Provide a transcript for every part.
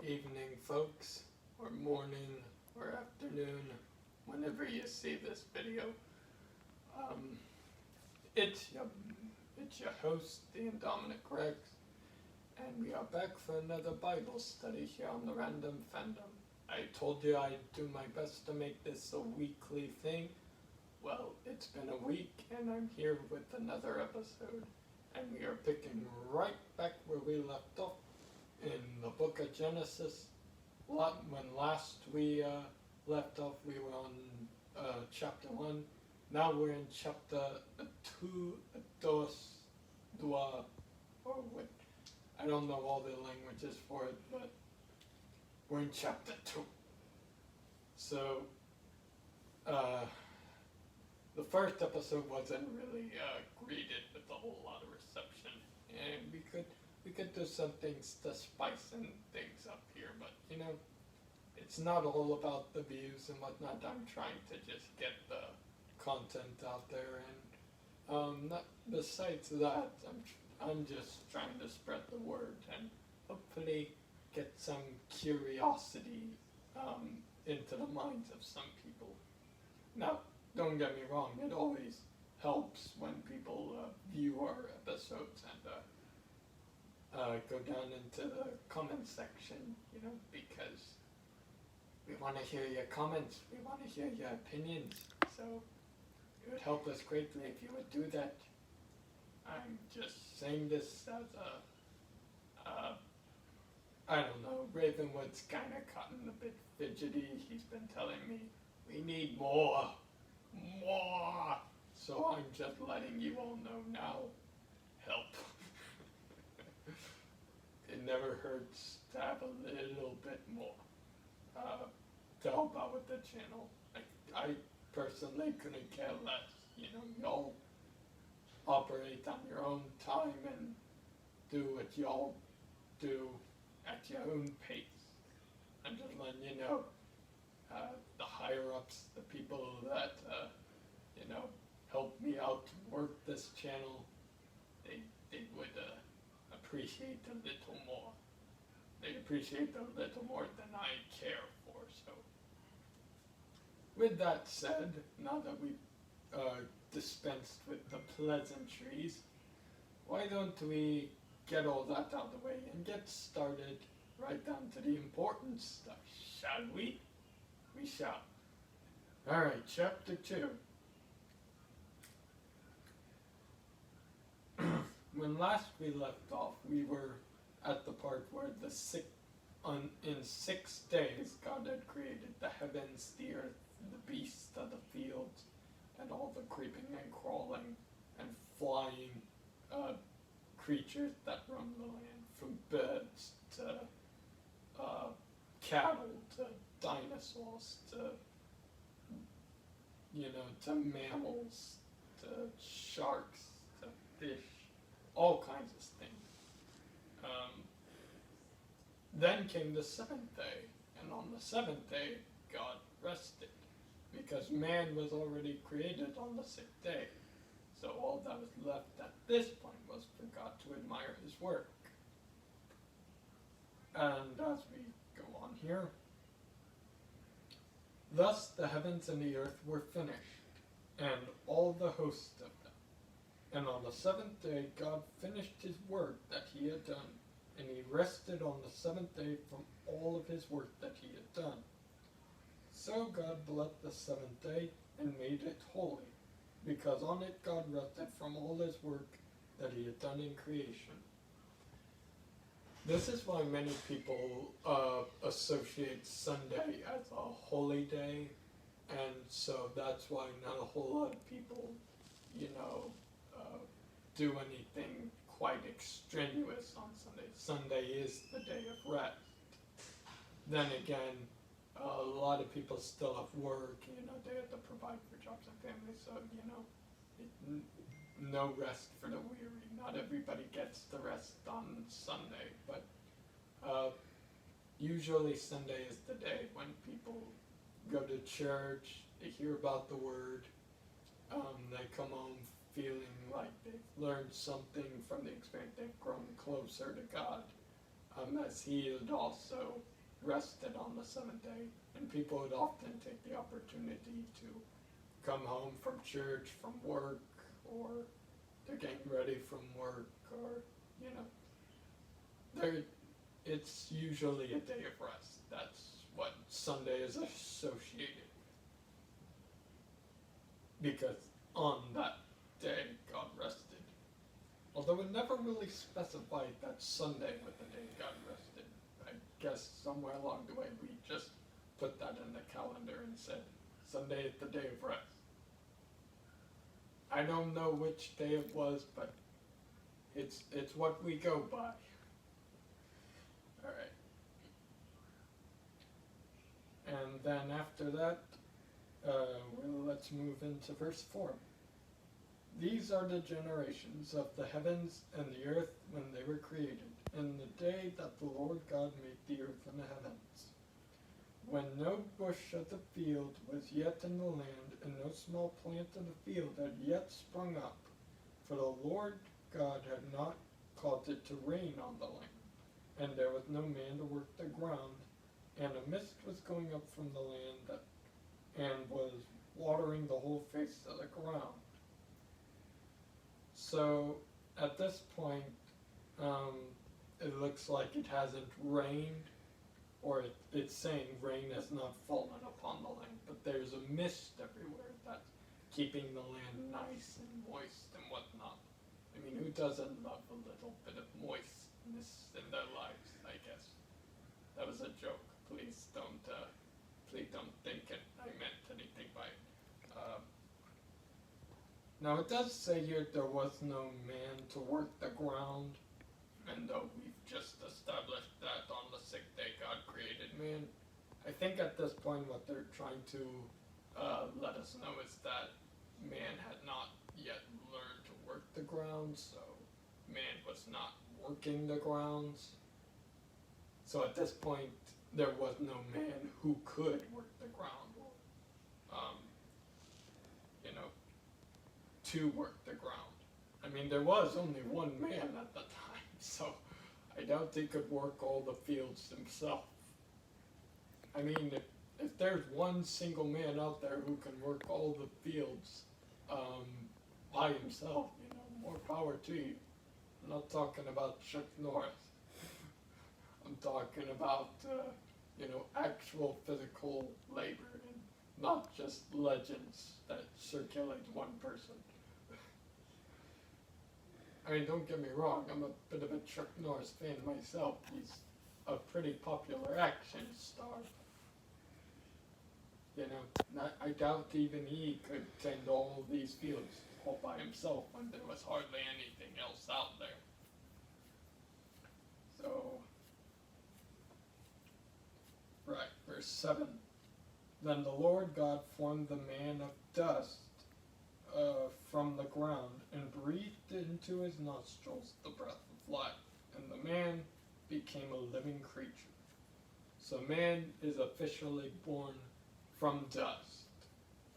evening, folks, or morning, or afternoon, whenever you see this video. Um, it's your host, the Indomi-Nick Rex, and we are back for another Bible study here on the Random Fandom. I told you I'd do my best to make this a weekly thing. Well, it's been a week, and I'm here with another episode, and we are picking right back where we left off in the book of Genesis. When last we left off, we were on chapter 1. Now we're in chapter 2, dos, dua, or what? I don't know all the languages for it, but we're in chapter 2. So, the first episode wasn't really greeted with a whole lot of reception, and we could do some things to spice things up here, but you know, it's not all about the views and whatnot. I'm trying to just get the content out there, and besides that, I'm just trying to spread the word and hopefully get some curiosity into the minds of some people. Now, don't get me wrong, it always helps when people view our episodes and go down into the comment section, you know, because we want to hear your comments, we want to hear your opinions, so it would help us greatly if you would do that. I'm just saying this as I don't know, Ravenwood's kind of gotten a bit fidgety. He's been telling me, we need more, so I'm just letting you all know now, help. It never hurts to have a little bit more to help out with the channel. I personally couldn't care less. You know, y'all operate on your own time and do what y'all do at your own pace. I'm just letting you know, the higher ups, the people that you know, help me out to work this channel, they would appreciate a little more. They appreciate a little more than I care for. So, with that said, now that we've dispensed with the pleasantries, why don't we get all that out of the way and get started right down to the important stuff, shall we? We shall. Alright, chapter 2. When last we left off, we were at the part where in 6 days God had created the heavens, the earth, the beasts of the fields, and all the creeping and crawling and flying creatures that roam the land, from birds to cattle to dinosaurs to, you know, to mammals to sharks to fish, all kinds of things. Then came the 7th day, and on the 7th day God rested, because man was already created on the 6th day. So all that was left at this point was for God to admire his work. And as we go on here, thus the heavens and the earth were finished, and all the hosts of them. And on the 7th day God finished his work that he had done, and he rested on the 7th day from all of his work that he had done. So God blessed the 7th day and made it holy, because on it God rested from all his work that he had done in creation. This is why many people associate Sunday as a holy day, and so that's why not a whole lot of people, you know, do anything quite extraneous on Sunday. Sunday is the day of rest. Then again, a lot of people still have work, you know, they have to provide for jobs and families, so, you know, no rest for the weary. Not everybody gets the rest on Sunday, but usually Sunday is the day when people go to church, they hear about the word, they come home feeling like they've learned something from the experience, they've grown closer to God, as he had also rested on the seventh day, and people would often take the opportunity to come home from church, from work, or they're getting ready from work, or, you know, it's usually a day of rest. That's what Sunday is associated. Because on that day, God rested. Although it never really specified that Sunday was the day God rested. I guess somewhere along the way we just put that in the calendar and said, Sunday is the day of rest. I don't know which day it was, but it's what we go by. Alright. And then after that, let's move into verse 4. These are the generations of the heavens and the earth when they were created, in the day that the Lord God made the earth and the heavens. When no bush of the field was yet in the land, and no small plant of the field had yet sprung up, for the Lord God had not caused it to rain on the land, and there was no man to work the ground, and a mist was going up from the land and was watering the whole face of the ground. So at this point, it looks like it hasn't rained, or it's saying rain has not fallen upon the land, but there's a mist everywhere that's keeping the land nice and moist and whatnot. I mean, who doesn't love a little bit of moistness in their lives, I guess. That was a joke. Please don't think I meant anything by it. Now it does say here there was no man to work the ground, and though we've just established that on the sixth day God created man, I think at this point what they're trying to let us know is that man had not yet learned to work the ground, so man was not working the grounds. So at this point, there was no man who could work the ground, to work the ground. I mean, there was only one man at the time, so I doubt he could work all the fields himself. I mean, if there's one single man out there who can work all the fields by himself, more power to you. I'm not talking about Chuck Norris. I'm talking about, actual physical labor and not just legends that circulate one person. I mean, don't get me wrong, I'm a bit of a Chuck Norris fan myself. He's a pretty popular action star. I doubt even he could tend all these fields all by himself when there was hardly anything else out there. So, right, verse 7. Then the Lord God formed the man of dust from the ground and breathed into his nostrils the breath of life, and the man became a living creature. So man is officially born from dust.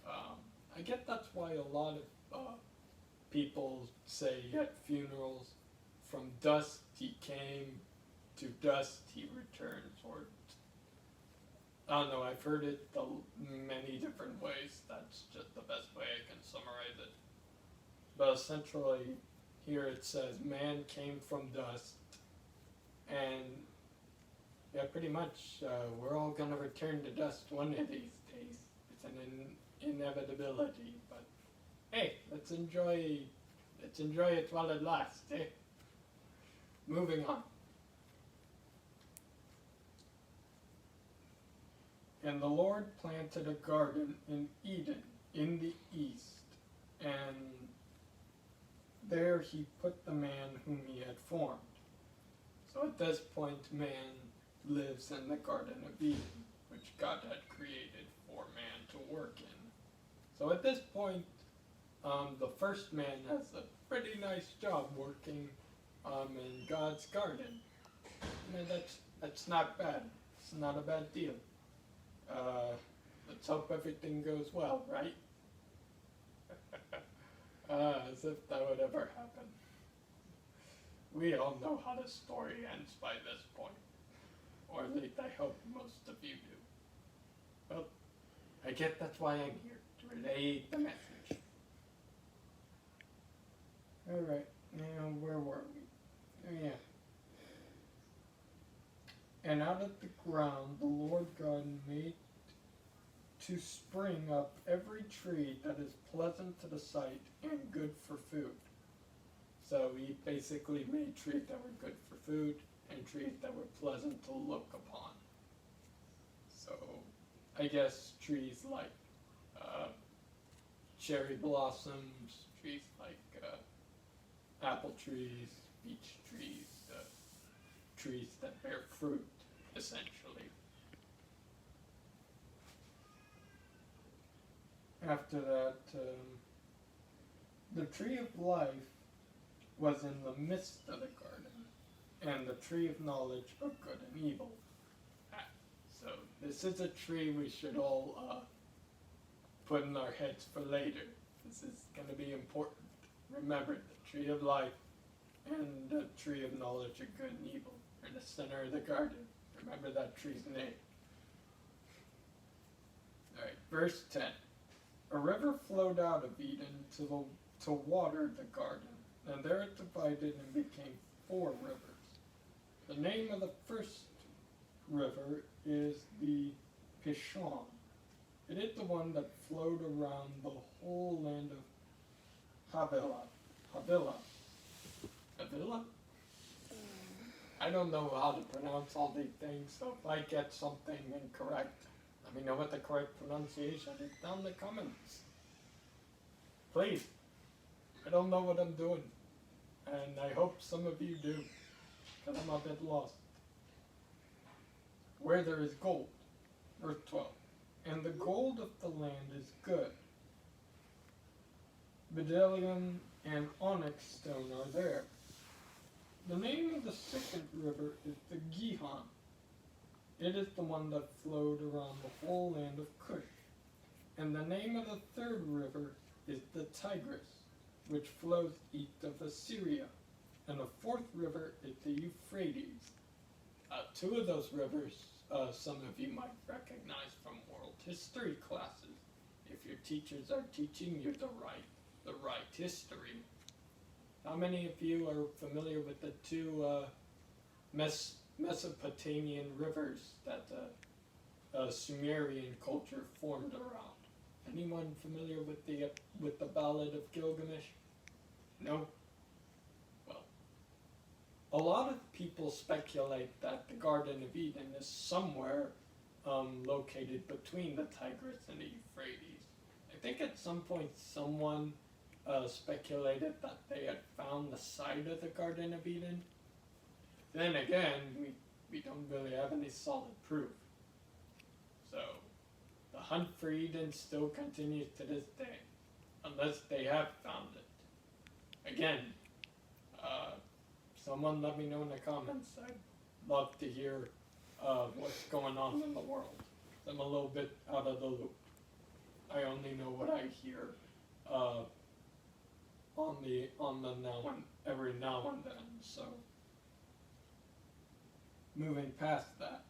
I get that's why a lot of people say at funerals, from dust he came, to dust he returns, or I don't know, I've heard it many different ways. That's just the best way I can summarize it. But essentially, here it says, man came from dust, and yeah, pretty much, we're all going to return to dust one of these days. It's an inevitability, but hey, let's enjoy it while it lasts, eh? Moving on. And the Lord planted a garden in Eden in the east, and there he put the man whom he had formed. So at this point, man lives in the Garden of Eden, which God had created for man to work in. So at this point, the first man has a pretty nice job working in God's garden. I mean, that's not bad. It's not a bad deal. Let's hope everything goes well, right? As if that would ever happen. We all know how the story ends by this point. Or at least I hope most of you do. Well, I guess that's why I'm here, to relay the message. Alright, now where were we? Oh yeah. And out of the ground the Lord God made to spring up every tree that is pleasant to the sight and good for food. So he basically made trees that were good for food and trees that were pleasant to look upon. So I guess trees like cherry blossoms, trees like apple trees, peach trees, trees that bear fruit, essentially. After that, the tree of life was in the midst of the garden, and the tree of knowledge of good and evil. So this is a tree we should all put in our heads for later. This is going to be important. Remember, the tree of life and the tree of knowledge of good and evil are the center of the garden. Remember that tree's name. Alright, verse 10. A river flowed out of Eden to water the garden, and there it divided and became 4 rivers. The name of the first river is the Pishon. It is the one that flowed around the whole land of Havilah. I don't know how to pronounce all these things, so if I get something incorrect, let me know what the correct pronunciation is down in the comments. Please. I don't know what I'm doing, and I hope some of you do, because I'm a bit lost. Where there is gold, verse 12, and the gold of the land is good. Bdellium and onyx stone are there. The name of the second river is the Gihon. It is the one that flowed around the whole land of Cush. And the name of the third river is the Tigris, which flows east of Assyria. And the fourth river is the Euphrates. 2 of those rivers some of you might recognize from world history classes, if your teachers are teaching you the right history. How many of you are familiar with the 2 Mesopotamian rivers that Sumerian culture formed around? Anyone familiar with the Ballad of Gilgamesh? No? Well, a lot of people speculate that the Garden of Eden is somewhere located between the Tigris and the Euphrates. I think at some point someone speculated that they had found the site of the Garden of Eden. Then again, we don't really have any solid proof. So, the hunt for Eden still continues to this day, unless they have found it. Again, someone let me know in the comments. I'd love to hear what's going on in the world. I'm a little bit out of the loop. I only know what I hear on the every now and then. So, moving past that,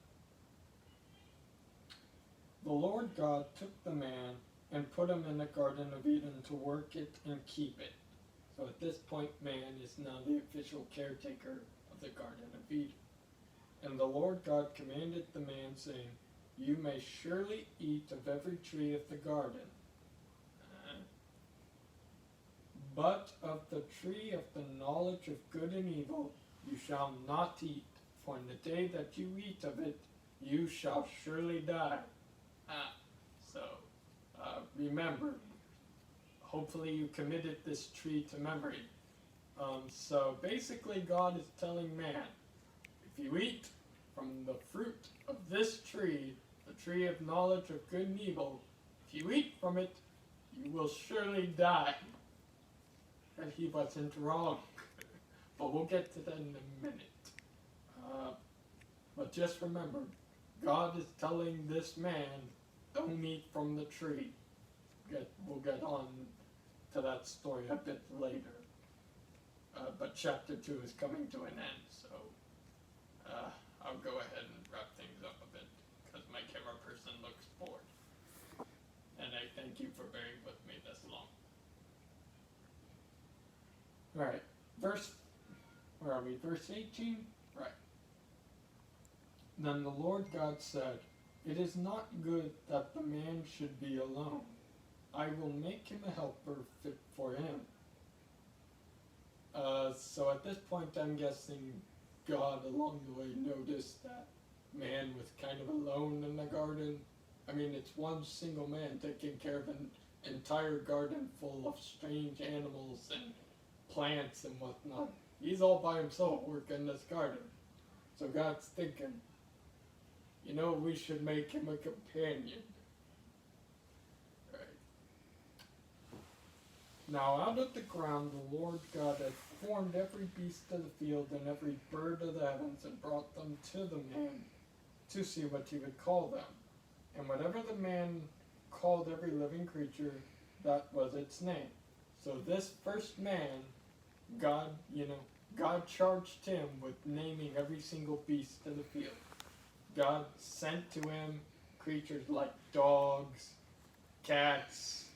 the Lord God took the man and put him in the Garden of Eden to work it and keep it. So at this point, man is now the official caretaker of the Garden of Eden. And the Lord God commanded the man, saying, "You may surely eat of every tree of the garden, but of the tree of the knowledge of good and evil you shall not eat, for in the day that you eat of it, you shall surely die." Remember, hopefully you committed this tree to memory. So basically God is telling man, if you eat from the fruit of this tree, the tree of knowledge of good and evil, if you eat from it, you will surely die. And he wasn't wrong. But we'll get to that in a minute. But just remember, God is telling this man, don't eat from the tree. We'll get on to that story a bit later. But chapter 2 is coming to an end, so I'll go ahead and wrap things Right. Where are we? Verse 18? Right. Then the Lord God said, "It is not good that the man should be alone. I will make him a helper fit for him." So at this point, I'm guessing God along the way noticed that man was kind of alone in the garden. I mean, it's one single man taking care of an entire garden full of strange animals and plants and whatnot. He's all by himself working this garden. So God's thinking, we should make him a companion. Right. Now out of the ground the Lord God had formed every beast of the field and every bird of the heavens and brought them to the man to see what he would call them. And whatever the man called every living creature, that was its name. So this first man, God charged him with naming every single beast of the field. God sent to him creatures like dogs, cats,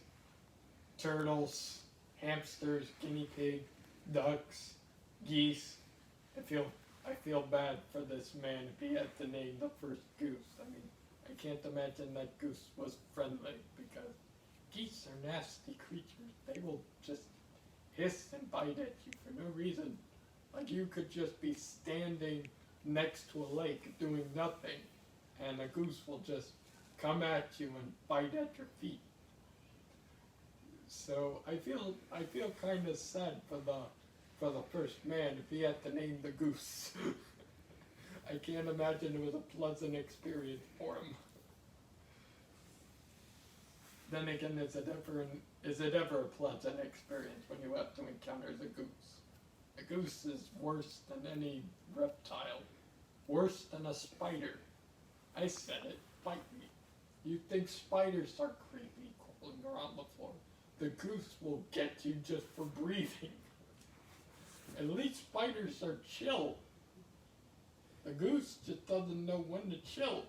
turtles, hamsters, guinea pig, ducks, geese. I feel bad for this man if he had to name the first goose. I mean, I can't imagine that goose was friendly, because geese are nasty creatures. They will just hiss and bite at you for no reason. Like, you could just be standing next to a lake doing nothing, and a goose will just come at you and bite at your feet. So I feel kind of sad for the first man if he had to name the goose. I can't imagine it was a pleasant experience for him. Then again, is it ever a pleasant experience when you have to encounter the goose? A goose is worse than any reptile, worse than a spider. I said it, bite me. You think spiders are creepy crawling around the floor? The goose will get you just for breathing. At least spiders are chill. The goose just doesn't know when to chill.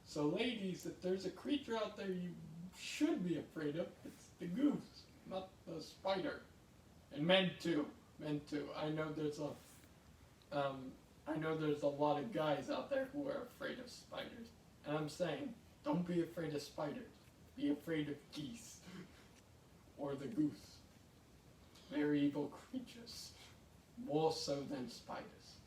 So ladies, if there's a creature out there you should be afraid of, it's the goose, not the spider. And men too. I know there's a lot of guys out there who are afraid of spiders. And I'm saying, don't be afraid of spiders. Be afraid of geese. Or the goose. They're evil creatures. More so than spiders.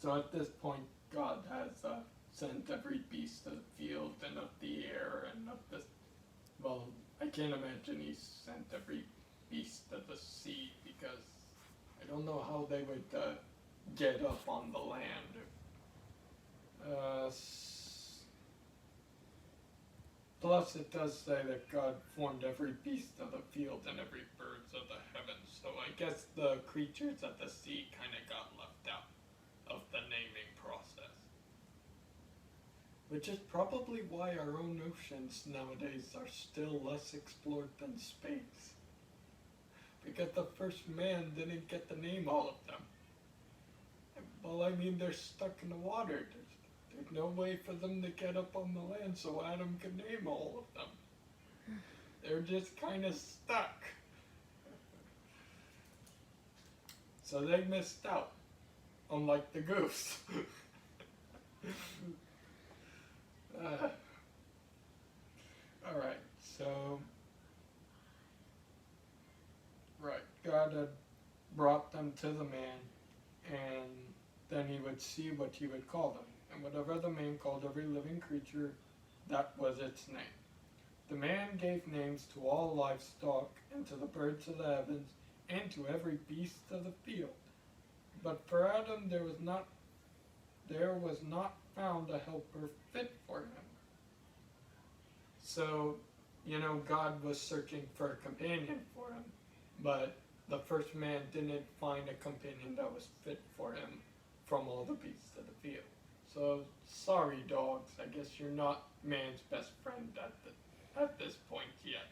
So at this point, God has sent every beast of the field and of the air and of the... Well, I can't imagine he sent every beast of the sea, because I don't know how they would get up on the land. Plus, it does say that God formed every beast of the field and every birds of the heavens. So I guess the creatures of the sea kind of got left out of the naming process. Which is probably why our own oceans nowadays are still less explored than space. Because the first man didn't get to name all of them. Well, I mean, they're stuck in the water. There's no way for them to get up on the land so Adam could name all of them. They're just kind of stuck. So they missed out, unlike the goose. Alright, so... Right, God had brought them to the man, and then he would see what he would call them. And whatever the man called every living creature, that was its name. The man gave names to all livestock, and to the birds of the heavens, and to every beast of the field. But for Adam there was not found a helper fit for him. So, God was searching for a companion for him, but the first man didn't find a companion that was fit for him from all the beasts of the field. So, sorry dogs, I guess you're not man's best friend at this point yet.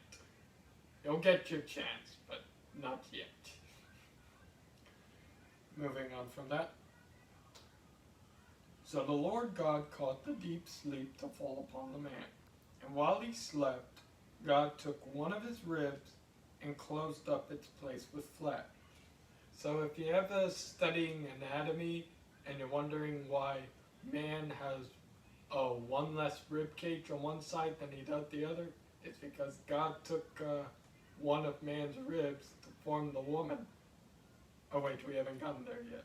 You'll get your chance, but not yet. Moving on from that. So the Lord God caused a deep sleep to fall upon the man, And while he slept, God took one of his ribs and closed up its place with flesh. So if you're ever studying anatomy and you're wondering why man has one less rib cage on one side than he does the other, it's because God took one of man's ribs to form the woman. Oh wait, we haven't gotten there yet.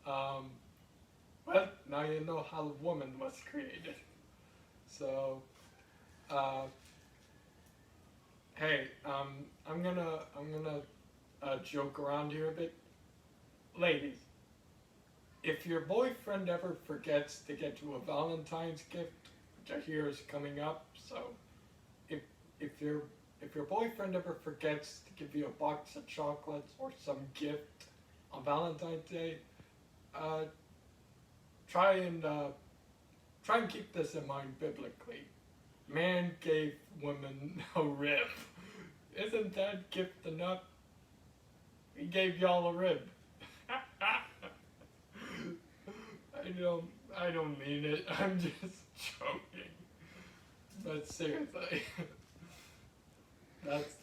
Well, now you know how the woman was created. So, hey, I'm gonna joke around here a bit. Ladies, if your boyfriend ever forgets to get you a Valentine's gift, which I hear is coming up, so if your boyfriend ever forgets to give you a box of chocolates or some gift on Valentine's Day, try and keep this in mind biblically. Man gave women a rib. Isn't that gift enough? He gave y'all a rib. I don't mean it. I'm just joking. But seriously,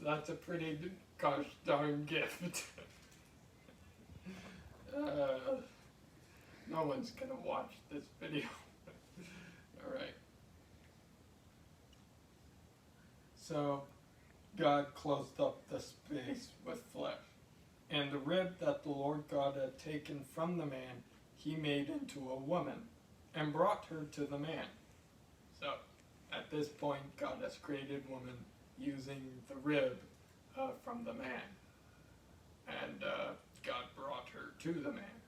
that's a pretty gosh darn gift. No one's gonna watch this video. Alright. So, God closed up the space with flesh. And the rib that the Lord God had taken from the man, he made into a woman, and brought her to the man. So, at this point, God has created woman using the rib from the man. And God brought her to the man.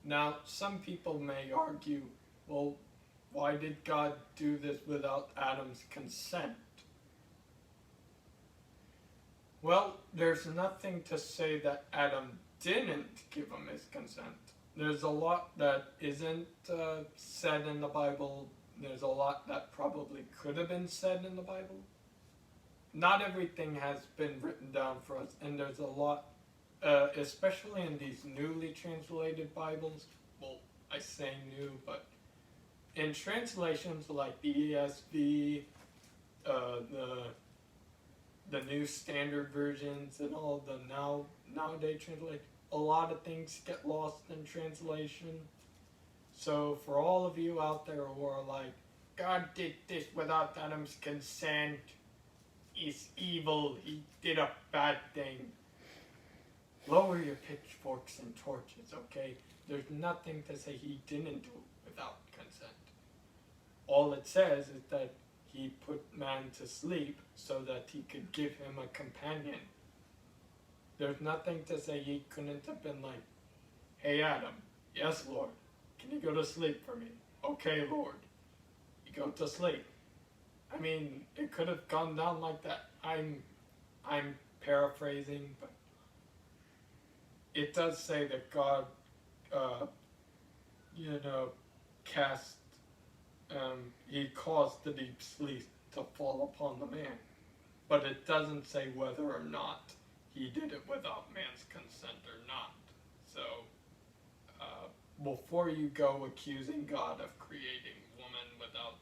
Now, some people may argue, well, why did God do this without Adam's consent? Well, there's nothing to say that Adam didn't give him his consent. There's a lot that isn't said in the Bible. There's a lot that probably could have been said in the Bible. Not everything has been written down for us, and there's a lot, especially in these newly translated Bibles. Well, I say new, but in translations like the ESV, the New Standard Versions, and all the nowadays translate, a lot of things get lost in translation. So for all of you out there who are like, God did this without Adam's consent, he's evil, he did a bad thing, lower your pitchforks and torches, okay? There's nothing to say he didn't do it without consent. All it says is that he put man to sleep so that he could give him a companion. There's nothing to say he couldn't have been like, hey Adam, yes Lord, can you go to sleep for me? Okay Lord, you go to sleep. I mean, it could have gone down like that. I'm paraphrasing, but it does say that God, cast, he caused the deep sleep to fall upon the man. But it doesn't say whether or not he did it without man's consent or not. So, before you go accusing God of creating woman without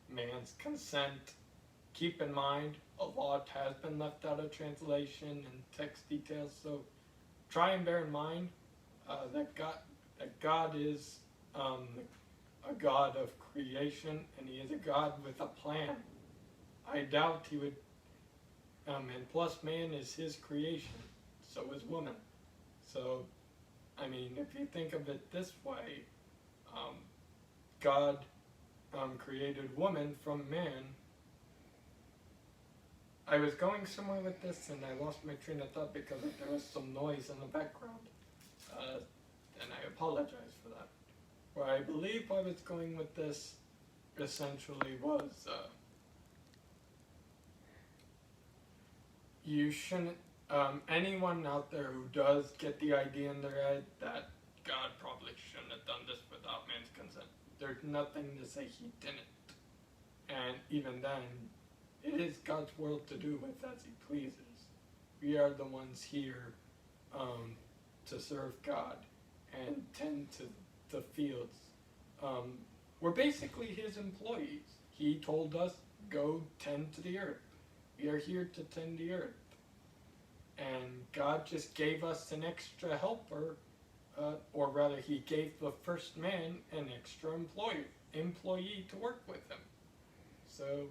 man's consent, keep in mind a lot has been left out of translation and text details. So, try and bear in mind that God is a God of creation, and he is a God with a plan. I doubt he would, and plus man is his creation, so is woman. So, I mean, if you think of it this way, God created woman from man. I was going somewhere with this and I lost my train of thought because there was some noise in the background, and I apologize for that. Where I believe I was going with this essentially was you shouldn't, anyone out there who does get the idea in their head that God probably shouldn't have done this without man's consent, there's nothing to say he didn't. And even then, it is God's world to do with as he pleases. We are the ones here to serve God and tend to the fields. We're basically his employees. He told us go tend to the earth. We are here to tend the earth. And God just gave us an extra helper, or rather, He gave the first man an extra employee to work with him. So,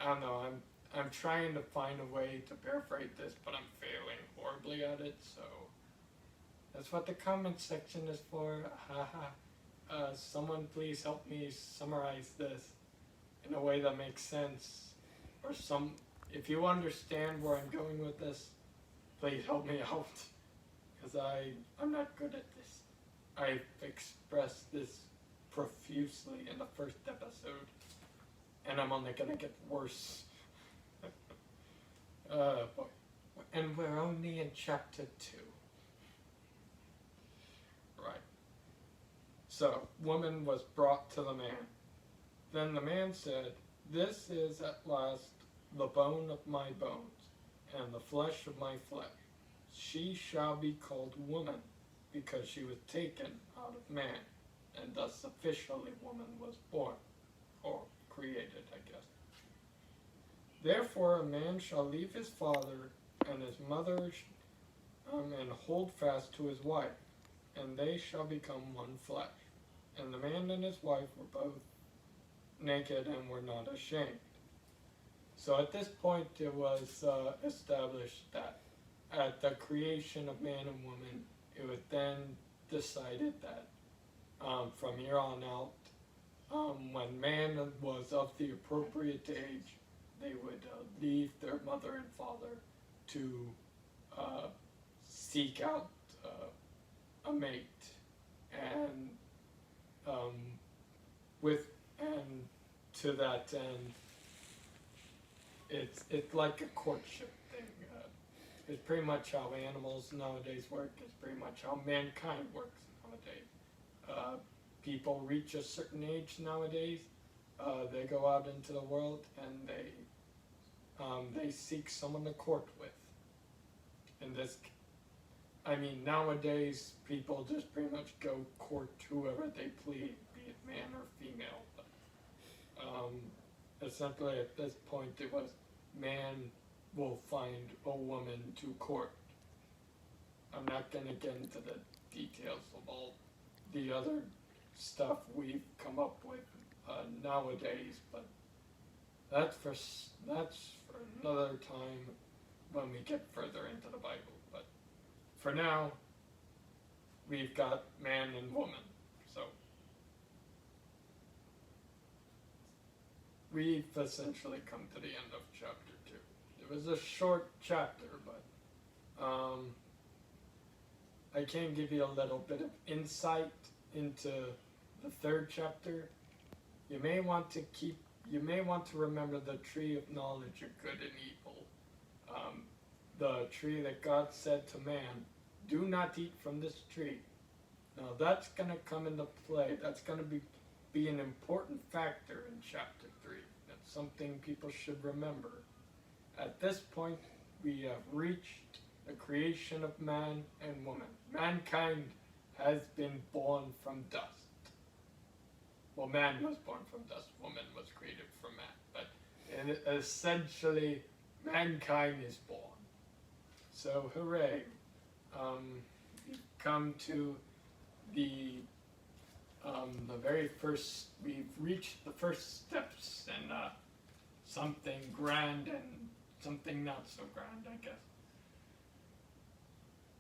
I don't know, I'm trying to find a way to paraphrase this, but I'm failing horribly at it, so that's what the comment section is for. Haha. Someone please help me summarize this in a way that makes sense, or if you understand where I'm going with this, please help me out, because I'm not good at this. I've expressed this profusely in the first episode, and I'm only gonna get worse. And we're only in chapter 2. Right. So, woman was brought to the man. Then the man said, "This is at last the bone of my bones, and the flesh of my flesh. She shall be called woman, because she was taken out of man, and thus officially woman was born," or created, I guess. "Therefore a man shall leave his father and his mother, and hold fast to his wife, and they shall become one flesh. And the man and his wife were both naked and were not ashamed." So at this point it was established that at the creation of man and woman, it was then decided that from here on out, when man was of the appropriate age, they would leave their mother and father to seek out a mate, and to that end, it's like a courtship thing. It's pretty much how animals nowadays work. It's pretty much how mankind works nowadays. People reach a certain age nowadays. They go out into the world and they seek someone to court with. Nowadays people just pretty much go court whoever they please, be it man or female. But, essentially at this point it was man will find a woman to court. I'm not going to get into the details of all the other stuff we've come up with nowadays, but that's for another time when we get further into the Bible. But for now, we've got man and woman. So we've essentially come to the end of chapter 2. It was a short chapter, but I can give you a little bit of insight into the 3rd chapter. You may want to remember the tree of knowledge of good and evil. The tree that God said to man, "Do not eat from this tree." Now that's going to come into play. That's going to be an important factor in chapter 3. That's something people should remember. At this point, we have reached the creation of man and woman. Mankind has been born from dust. Well, man was born from dust, woman was created from man. But essentially, mankind is born. So, hooray. We've come to we've reached the first steps in something grand and something not so grand, I guess.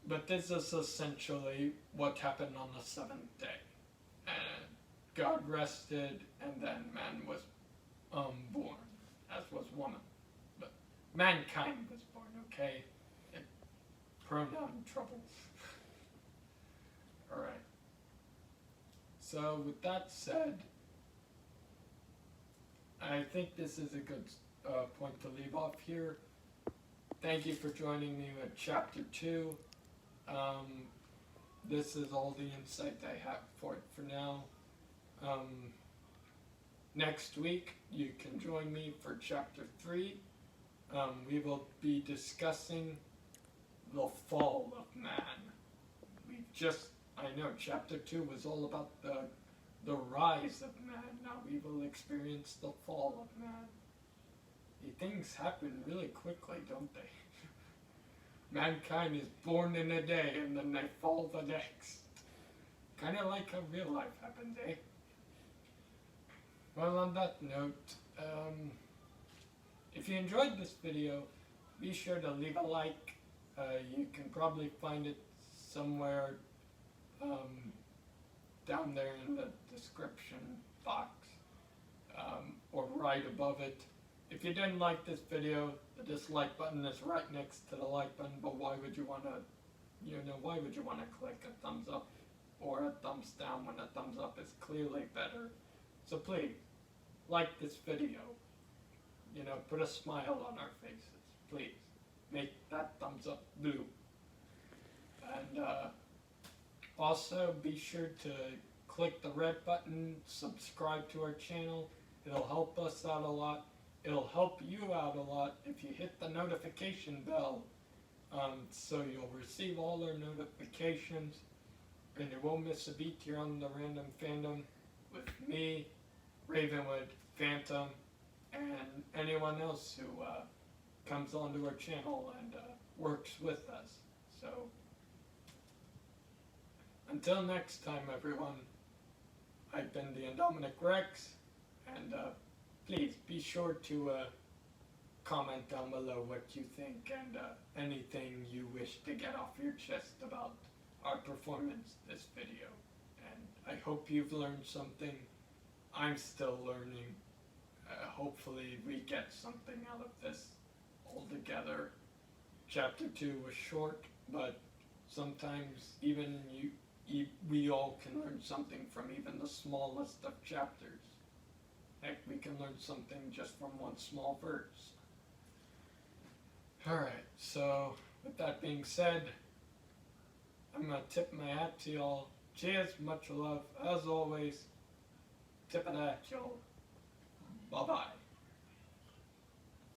But this is essentially what happened on the 7th day. And God rested, and then man was born, as was woman. But mankind was born, okay? Pronoun trouble. Alright. So with that said, I think this is a good point to leave off here. Thank you for joining me with chapter 2. This is all the insight I have for it for now. Next week, you can join me for chapter 3. We will be discussing the fall of man. I know chapter 2 was all about the the rise of man, now we will experience the fall of man. Things happen really quickly, don't they? Mankind is born in a day and then they fall the next. Kind of like how real life happens, eh? Well, on that note, if you enjoyed this video, be sure to leave a like. You can probably find it somewhere down there in the description box, or right above it. If you didn't like this video, the dislike button is right next to the like button, but why would you want to, why would you want to click a thumbs up or a thumbs down when a thumbs up is clearly better? So please, like this video. Put a smile on our faces. Please, make that thumbs up blue. And also be sure to click the red button, subscribe to our channel. It'll help us out a lot. It'll help you out a lot if you hit the notification bell, so you'll receive all our notifications and you won't miss a beat here on the Random Fandom with me, Ravenwood, Phantom, and anyone else who comes onto our channel and works with us. So, until next time, everyone, I've been the Indomi-Nick Rex, and please be sure to comment down below what you think and anything you wish to get off your chest about our performance this video. And I hope you've learned something. I'm still learning. Hopefully we get something out of this altogether. Chapter 2 was short, but sometimes even we all can learn something from even the smallest of chapters. Heck, we can learn something just from one small verse. Alright, so with that being said, I'm going to tip my hat to y'all. Cheers, much love, as always. Tip it at y'all. Bye-bye.